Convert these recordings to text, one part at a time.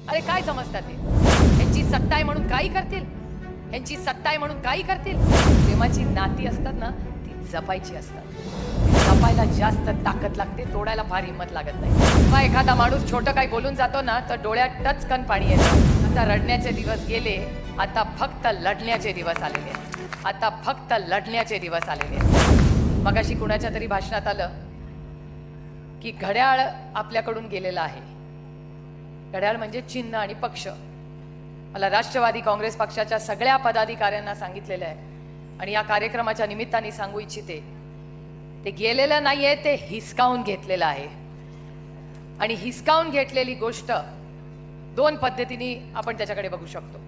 अरे काय समजतात ते? यांची सत्ता आहे म्हणून काही करतील, यांची सत्ता आहे म्हणून काही करतील. प्रेमाची नाती असतात ना, ती जपायची असतात. जपायला जास्त ताकद लागते, तोडायला फार हिंमत लागत नाही. जेव्हा एखादा माणूस छोटं काही बोलून जातो ना, तर डोळ्यात टचकन पाणी येतं. आता रडण्याचे दिवस गेले, आता फक्त लढण्याचे दिवस आलेले आहेत. आता फक्त लढण्याचे दिवस आलेले आहेत. मगाशी कुणाच्या तरी भाषणात आलं की घड्याळ आपल्याकडून गेलेला आहे. घड्याळ म्हणजे चिन्ह आणि पक्ष. मला राष्ट्रवादी काँग्रेस पक्षाच्या सगळ्या पदाधिकाऱ्यांना सांगितलेलं आहे आणि या कार्यक्रमाच्या निमित्ताने सांगू इच्छिते, ते गेलेलं नाहीये, ते हिसकावून घेतलेलं आहे. आणि हिसकावून घेतलेली गोष्ट दोन पद्धतीने आपण त्याच्याकडे बघू शकतो.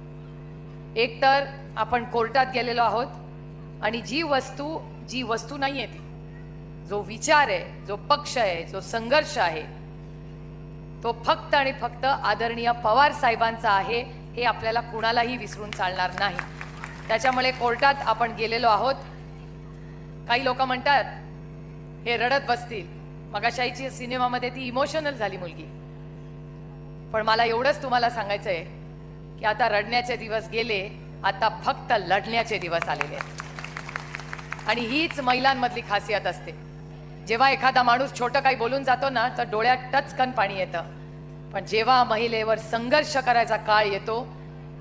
एक तर आपण कोर्टात गेलेलो आहोत आणि जी वस्तू नाहीये, ती जो विचार आहे, जो पक्ष आहे, जो संघर्ष आहे, तो फक्त आणि फक्त आदरणीय पवार साहेबांचा आहे, हे आपल्याला कुणालाही विसरून चालणार नाही. त्याच्यामुळे कोर्टात आपण गेलेलो आहोत. काही लोक म्हणतात हे रडत बसतील. मगाशाईची सिनेमामध्ये ती इमोशनल झाली मुलगी. पण मला एवढंच तुम्हाला सांगायचं आहे की आता रडण्याचे दिवस गेले, आता फक्त लढण्याचे दिवस आलेले आहेत. आणि हीच महिलांमधली खासियत असते. जेव्हा एखादा माणूस छोटं काही बोलून जातो ना, तर डोळ्यात टचकन पाणी येतं. पण जेव्हा महिलेवर संघर्ष करायचा काळ येतो,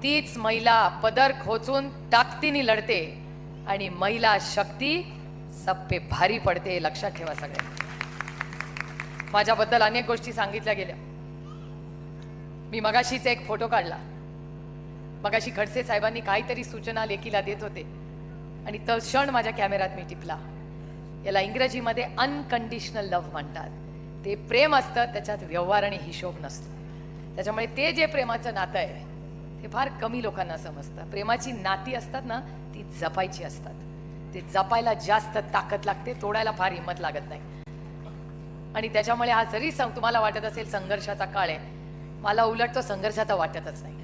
तीच महिला पदर खोचून ताकदीने लढते आणि महिला शक्ती सब पे भारी पडते. लक्षात ठेवा सगळे. माझ्याबद्दल अनेक गोष्टी सांगितल्या गेल्या. मी मगाशीच एक फोटो काढला. मगाशी खडसे साहेबांनी काहीतरी सूचना लेखीला देत होते आणि तो क्षण माझ्या कॅमेऱ्यात मी टिपला. याला इंग्रजीमध्ये अनकंडिशनल लव्ह म्हणतात. ते प्रेम असतं, त्याच्यात व्यवहार आणि हिशोब नसतो. त्याच्यामुळे ते जे प्रेमाचं नातं आहे ते फार कमी लोकांना समजतं. प्रेमाची नाती असतात ना, ती जपायची असतात. ते जपायला जास्त ताकद लागते, तोडायला फार हिंमत लागत नाही. आणि त्याच्यामुळे हा जरी तुम्हाला वाटत असेल संघर्षाचा काळ आहे, मला उलट तो संघर्षाचा वाटतच नाही.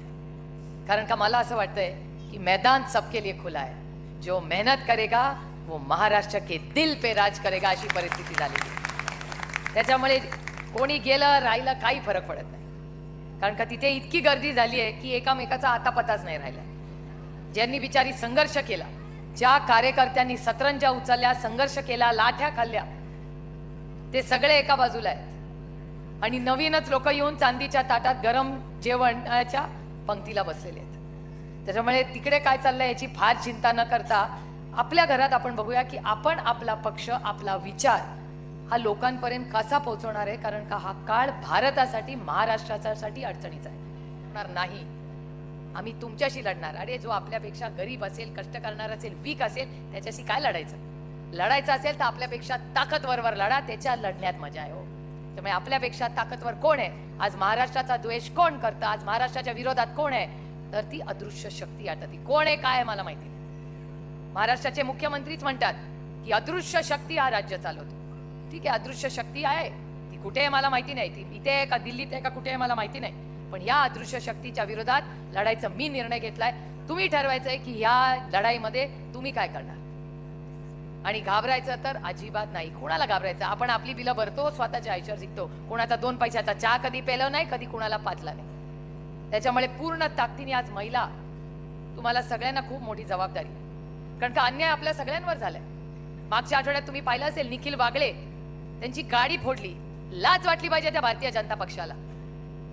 कारण का मला असं वाटतंय की मैदान सबके लिए खुला है. जो मेहनत करेगा वो महाराष्ट्र के दिल पे राज करेगा, अशी परिस्थिती झालेली. त्याच्यामुळे कोणी गेलं राहिलं काही फरक पडत नाही. कारण का तिथे इतकी गर्दी झाली आहे की एकामेकाचा आतापताच नाही राहिला. ज्यांनी बिचारी संघर्ष केला, ज्या कार्यकर्त्यांनी सतरंजा उचलल्या, संघर्ष केला, लाठ्या खाल्ल्या, ते सगळे एका बाजूला आहेत. आणि नवीनच लोक येऊन चांदीच्या ताटात गरम जेवणाच्या पंक्तीला बसलेले आहेत. त्याच्यामुळे तिकडे काय चाललंय याची फार चिंता न करता आपल्या घरात आपण बघूया की आपण आपला पक्ष, आपला विचार हा लोकांपर्यंत कसा पोहोचवणार आहे. कारण का हा काळ भारतासाठी, महाराष्ट्रासाठी अडचणीचा आहे. नाही, आम्ही तुमच्याशी लढणार. अरे जो आपल्यापेक्षा गरीब असेल, कष्ट करणार असेल, वीक असेल, त्याच्याशी काय लढायचं? लढायचं असेल तर आपल्यापेक्षा ताकदवर लढा, त्याच्या लढण्यात मजा आहे. हो, त्यामुळे आपल्यापेक्षा ताकदवर कोण आहे? आज महाराष्ट्राचा द्वेष कोण करतं? आज महाराष्ट्राच्या विरोधात कोण आहे? तर ती अदृश्य शक्ती. आता ती कोण आहे, काय आहे मला माहिती. महाराष्ट्राचे मुख्यमंत्रीच म्हणतात की अदृश्य शक्ती हा राज्य चालवतो. ठीक आहे, अदृश्य शक्ती आहे. ती कुठे आहे मला माहिती नाही. ती इथे आहे का, दिल्लीत आहे का, कुठे आहे मला माहिती नाही. पण या अदृश्य शक्तीच्या विरोधात लढायचा मी निर्णय घेतलाय. तुम्ही ठरवायचंय की या लढाईमध्ये तुम्ही काय करणार. आणि घाबरायचं तर अजिबात नाही. कोणाला घाबरायचं? आपण आपली बिलं भरतो, स्वतःच्या आयुष्यावर जिंकतो. कोणाचा 2 पैशाचा चहा कधी पेलो नाही, कधी कोणाला पाचला नाही. त्याच्यामुळे पूर्ण ताकदीने आज महिला, तुम्हाला सगळ्यांना खूप मोठी जबाबदारी. कारण का अन्याय आपल्या सगळ्यांवर झालाय. मागच्या आठवड्यात तुम्ही पाहिलं असेल, निखिल वागळे त्यांची गाडी फोडली. लाज वाटली पाहिजे त्या भारतीय जनता पक्षाला.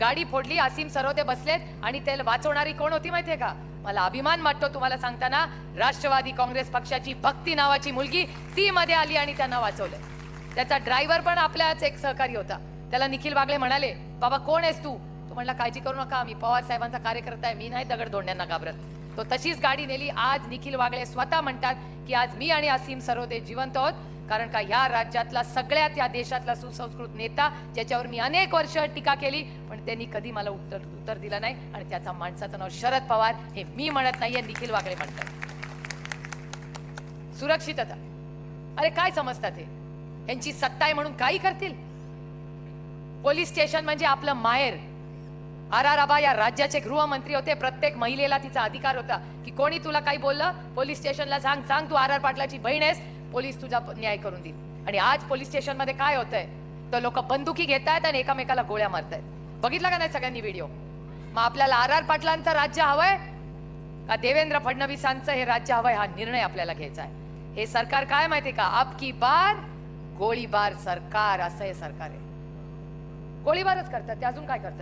गाडी फोडली, असीम सरोदे बसलेत आणि त्याला वाचवणारी कोण होती माहितीये का? मला अभिमान वाटतो तुम्हाला सांगताना, राष्ट्रवादी काँग्रेस पक्षाची भक्ती नावाची मुलगी ती मध्ये आली आणि त्यांना वाचवलं. त्याचा ड्रायव्हर पण आपल्याच एक सहकारी होता. त्याला निखिल वागळे म्हणाले, बाबा कोण आहेस तू? तो म्हणला काळजी करू नका, मी पवार साहेबांचा कार्यकर्ता आहे, मी नाही दगडधोंड्यांना घाबरत. तो तशीच गाडी नेली. आज निखिल वागळे स्वतः म्हणतात की आज मी आणि असीम सरोदे जिवंत आहोत. कारण का ह्या राज्यातला सगळ्यात, या देशातला सुसंस्कृत नेता, ज्याच्यावर मी अनेक वर्ष टीका केली, पण त्यांनी कधी मला उत्तर दिलं नाही. आणि त्याचा माणसाचं नाव शरद पवार. हे मी म्हणत नाहीये, निखिल वागळे म्हणतात. सुरक्षितता, अरे काय समजतात हे? यांची सत्ता आहे म्हणून काही करतील. पोलीस स्टेशन म्हणजे आपलं माहेर. आर.आर. आबा या राज्याचे गृहमंत्री होते. प्रत्येक महिलेला तिचा अधिकार होता की कोणी तुला काही बोललं, पोलीस स्टेशनला सांग तू आर.आर. पाटलाची बहीण आहेस, पोलीस तुझा न्याय करून देईल. आणि आज पोलीस स्टेशन मध्ये काय होतंय, तर लोक बंदुकी घेतायत आणि एकामेकाला गोळ्या मारतायत. बघितला का नाही सगळ्यांनी व्हिडिओ? मग आपल्याला आर आर पाटलांचं राज्य हवंय का देवेंद्र फडणवीसांचं हे राज्य हवंय, हा निर्णय आपल्याला घ्यायचा आहे. हे सरकार काय माहितीये का, अब की बार गोळीबार सरकार, असं हे सरकार आहे. गोळीबारच करतात ते, अजून काय करतात.